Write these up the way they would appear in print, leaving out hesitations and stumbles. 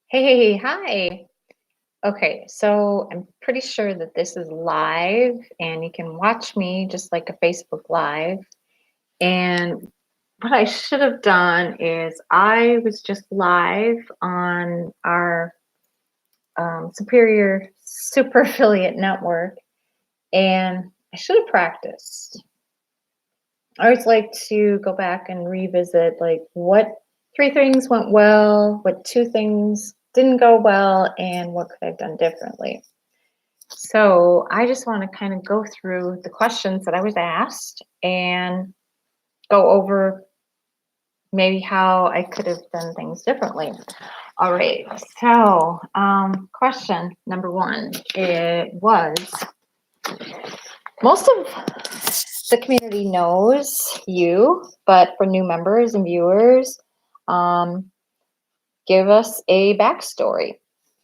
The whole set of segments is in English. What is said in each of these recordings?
Hey, hi. Okay, so I'm pretty sure that this is live and you can watch me just like a Facebook Live. And what I should have done is I was just live on our Superior Super Affiliate Network and I should have practiced. I always like to go back and revisit like what three things went well, what two things didn't go well, and what could I have done differently. So I just want to kind of go through the questions that I was asked and go over maybe how I could have done things differently. All right. So question number one, it was most of the community knows you, but for new members and viewers, give us a backstory.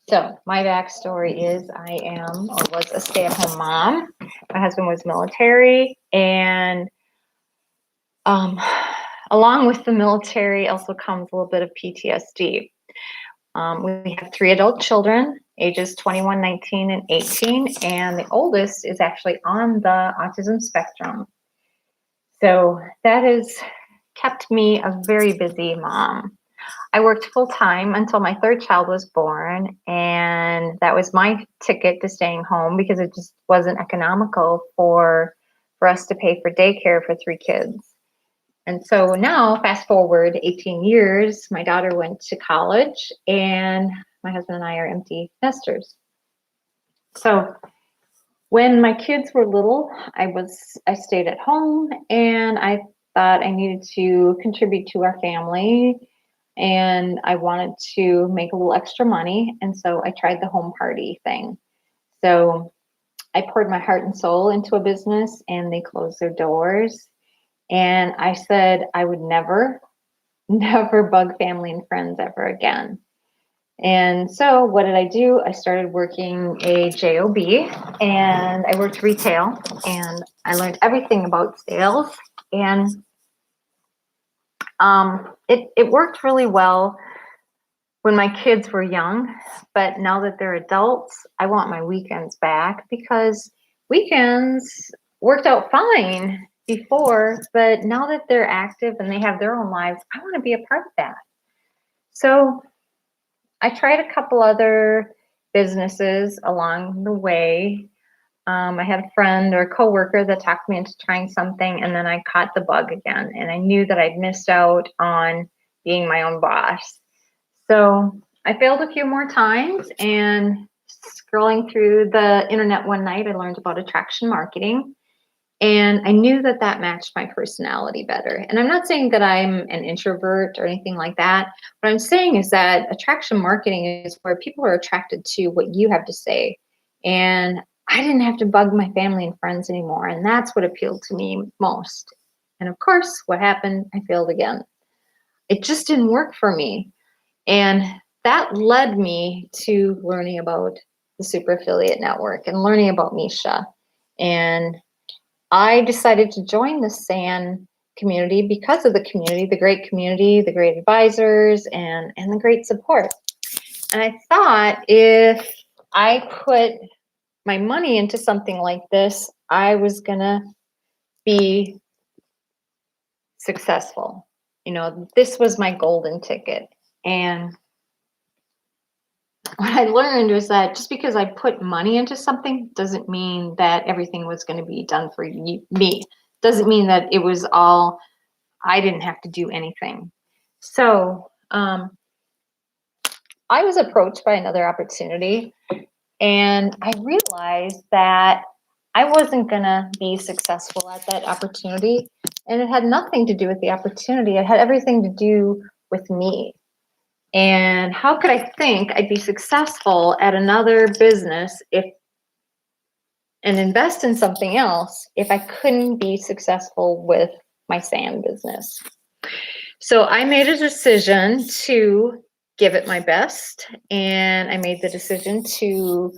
So my backstory is I am or was a stay-at-home mom. My husband was military, and along with the military also comes a little bit of PTSD. We have three adult children, ages 21, 19, and 18, and the oldest is actually on the autism spectrum. So that has kept me a very busy mom. I worked full time until my third child was born, and that was my ticket to staying home because it just wasn't economical for us to pay for daycare for three kids. And so now, fast forward 18 years, my daughter went to college, and my husband and I are empty nesters. So when my kids were little, I stayed at home, and I thought I needed to contribute to our family and I wanted to make a little extra money. And so I tried the home party thing. So I poured my heart and soul into a business and they closed their doors. And I said I would never, never bug family and friends ever again. And so what did I do? I started working a job and I worked retail and I learned everything about sales. And it worked really well when my kids were young, but now that they're adults, I want my weekends back because weekends worked out fine before, but now that they're active and they have their own lives, I want to be a part of that. So I tried a couple other businesses along the way. I had a friend or a coworker that talked me into trying something, and then I caught the bug again, and I knew that I'd missed out on being my own boss. So I failed a few more times, and scrolling through the internet one night, I learned about attraction marketing, and I knew that that matched my personality better. And I'm not saying that I'm an introvert or anything like that. What I'm saying is that attraction marketing is where people are attracted to what you have to say. And I didn't have to bug my family and friends anymore. And that's what appealed to me most. And of course, what happened? I failed again. It just didn't work for me. And that led me to learning about the Super Affiliate Network and learning about Misha. And I decided to join the SAN community because of the community, the great advisors, and the great support. And I thought if I put my money into something like this, I was going to be successful. You know, this was my golden ticket. And what I learned was that just because I put money into something doesn't mean that everything was going to be done for me. Doesn't mean that it was all, I didn't have to do anything. So I was approached by another opportunity, and I realized that I wasn't going to be successful at that opportunity. And it had nothing to do with the opportunity. It had everything to do with me. And how could I think I'd be successful at another business and invest in something else if I couldn't be successful with my sand business? So I made a decision to give it my best, and I made the decision to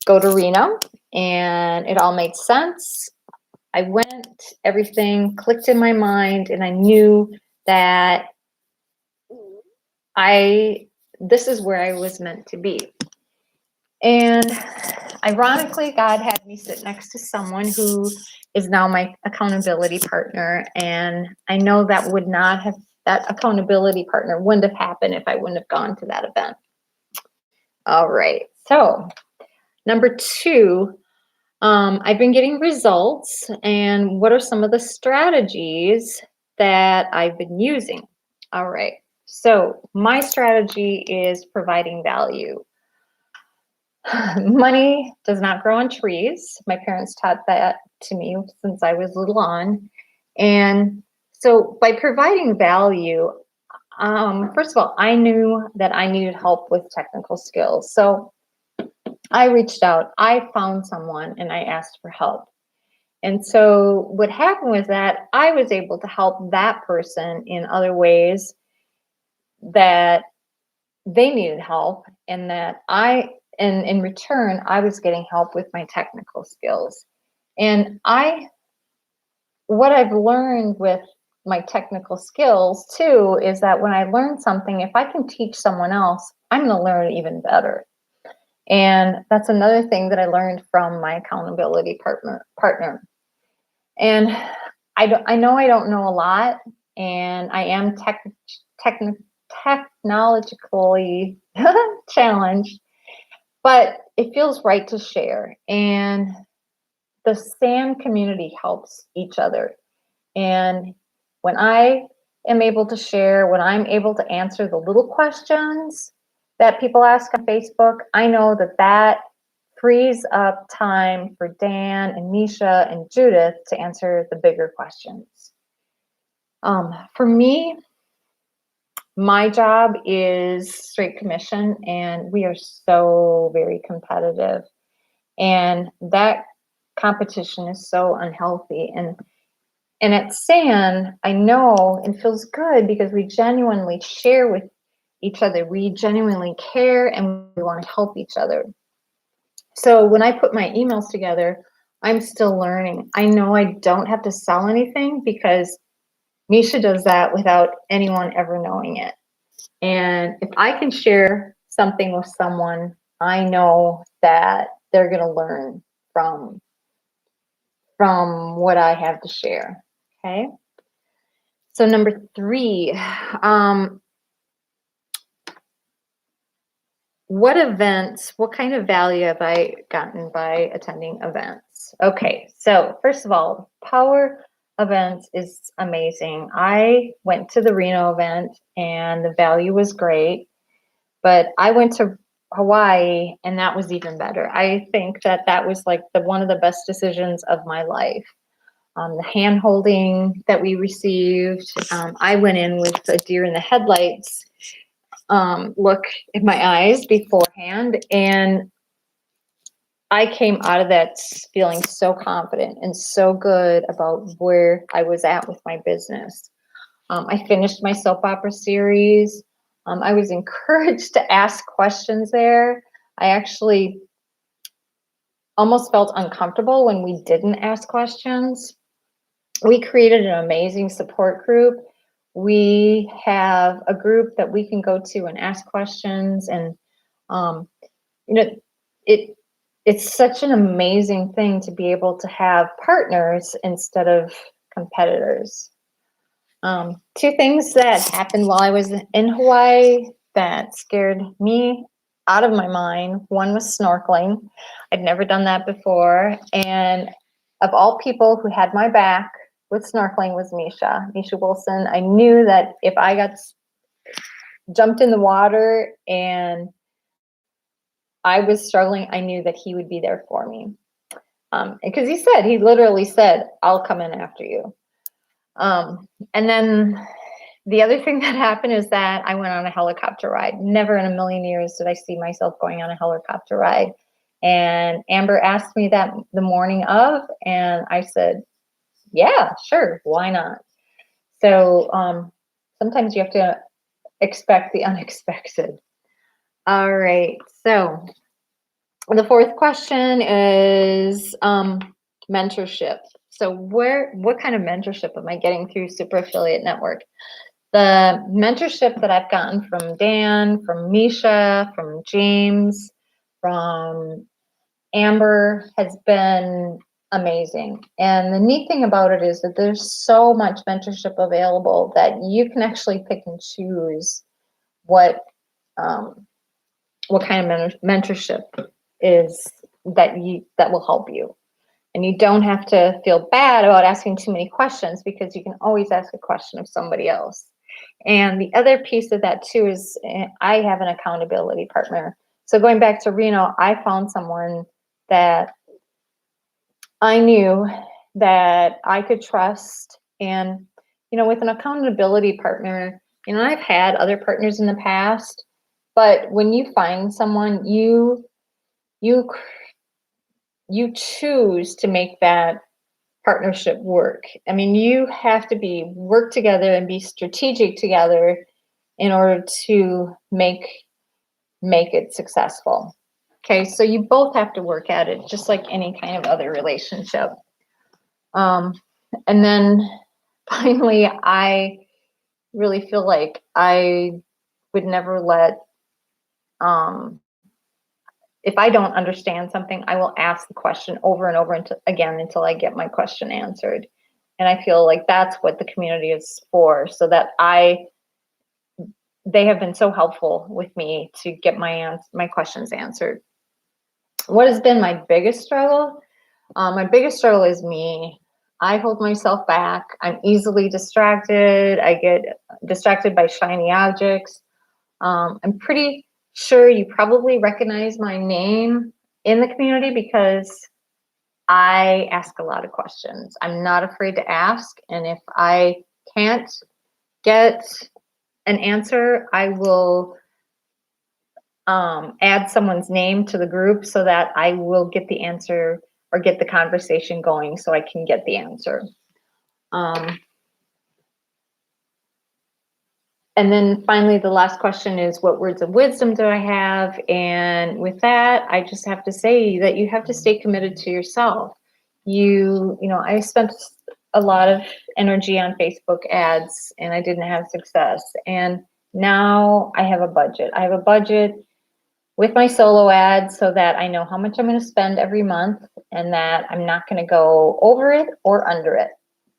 go to Reno, and it all made sense. I went, everything clicked in my mind, and I knew that this is where I was meant to be. And ironically, God had me sit next to someone who is now my accountability partner. And I know that accountability partner wouldn't have happened if I wouldn't have gone to that event. All right. So, number 2, I've been getting results. And what are some of the strategies that I've been using? All right. So, my strategy is providing value. Money does not grow on trees. My parents taught that to me since I was little on. And so by providing value, first of all, I knew that I needed help with technical skills. So I reached out, I found someone, and I asked for help. And so what happened was that I was able to help that person in other ways that they needed help, and and in return, I was getting help with my technical skills. And what I've learned with my technical skills too is that when I learn something, if I can teach someone else, I'm going to learn even better. And that's another thing that I learned from my accountability partner. And I know I don't know a lot, and I am technologically challenged, but it feels right to share. And the SAM community helps each other. And when I am able to share, when I'm able to answer the little questions that people ask on Facebook, I know that frees up time for Dan and Misha and Judith to answer the bigger questions. For me, my job is straight commission, and we are so very competitive. And that competition is so unhealthy. And at SAN, I know it feels good because we genuinely share with each other. We genuinely care and we want to help each other. So when I put my emails together, I'm still learning. I know I don't have to sell anything because Misha does that without anyone ever knowing it. And if I can share something with someone, I know that they're going to learn from what I have to share. Okay. So number 3, what kind of value have I gotten by attending events? Okay, so first of all, Power Events is amazing. I went to the Reno event and the value was great, but I went to Hawaii and that was even better. I think that was like one of the best decisions of my life. The hand holding that we received, I went in with a deer in the headlights look in my eyes beforehand, and I came out of that feeling so confident and so good about where I was at with my business. I finished my soap opera series. I was encouraged to ask questions there. I actually almost felt uncomfortable when we didn't ask questions. We created an amazing support group. We have a group that we can go to and ask questions, and it's such an amazing thing to be able to have partners instead of competitors. 2 things that happened while I was in Hawaii that scared me out of my mind. One was snorkeling. I'd never done that before, and of all people who had my back with snorkeling was Misha Wilson. I knew that if I got jumped in the water and I was struggling, I knew that he would be there for me. Because he literally said, I'll come in after you. And then the other thing that happened is that I went on a helicopter ride. Never in a million years did I see myself going on a helicopter ride. And Amber asked me that the morning of, and I said, yeah, sure, why not? So sometimes you have to expect the unexpected. All right, so the 4th question is mentorship. So what kind of mentorship am I getting through Super Affiliate Network? The mentorship that I've gotten from Dan, from Misha, from James, from Amber has been amazing. And the neat thing about it is that there's so much mentorship available that you can actually pick and choose what kind of mentorship is that will help you. And you don't have to feel bad about asking too many questions, because you can always ask a question of somebody else. And the other piece of that too is I have an accountability partner. So going back to Reno, I found someone that I knew that I could trust. And, with an accountability partner, I've had other partners in the past, but when you find someone, you choose to make that partnership work. I mean, you have to work together and be strategic together in order to make it successful. Okay, so you both have to work at it, just like any kind of other relationship. And then finally, I really feel like I would never let, if I don't understand something, I will ask the question over and over until I get my question answered. And I feel like that's what the community is for, so that they have been so helpful with me to get my questions answered. What has been my biggest struggle? My biggest struggle is me. I hold myself back. I'm easily distracted. I get distracted by shiny objects. I'm pretty sure you probably recognize my name in the community because I ask a lot of questions. I'm not afraid to ask. And if I can't get an answer, I will add someone's name to the group so that I will get the answer or get the conversation going so I can get the answer. And then finally, the last question is, what words of wisdom do I have? And with that, I just have to say that you have to stay committed to yourself. I spent a lot of energy on Facebook ads and I didn't have success. And now I have a budget. I have a budget with my solo ads so that I know how much I'm going to spend every month and that I'm not going to go over it or under it.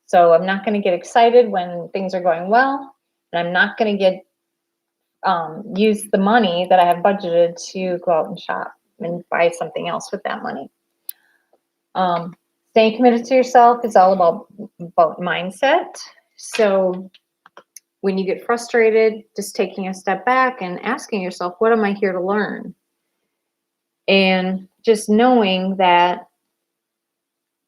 So I'm not going to get excited when things are going well. And I'm not going to get use the money that I have budgeted to go out and shop and buy something else with that money. Staying committed to yourself is all about mindset. So when you get frustrated, just taking a step back and asking yourself, what am I here to learn? And just knowing that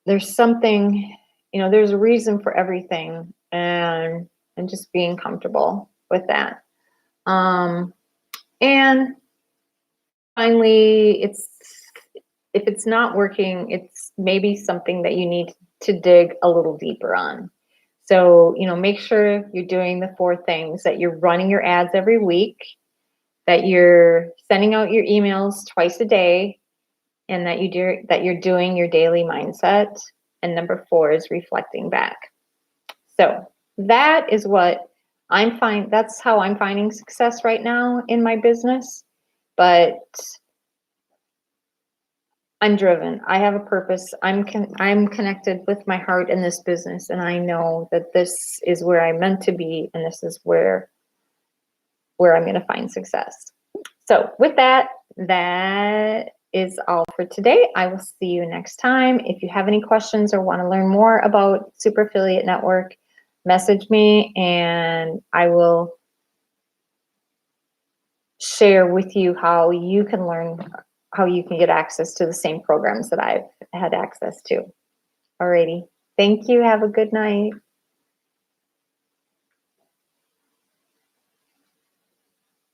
there's something, there's a reason for everything, and just being comfortable with that. And finally, if it's not working, it's maybe something that you need to dig a little deeper on. So, make sure you're doing the 4 things: that you're running your ads every week, that you're sending out your emails twice a day, and that you're doing your daily mindset. And number 4 is reflecting back. So that is what that's how I'm finding success right now in my business. But I'm driven. I have a purpose. I'm connected with my heart in this business, and I know that this is where I'm meant to be, and this is where I'm going to find success. So with that is all for today. I will see you next time. If you have any questions or want to learn more about Super Affiliate Network, message me and I will share with you how you can get access to the same programs that I've had access to. Alrighty. Thank you. Have a good night.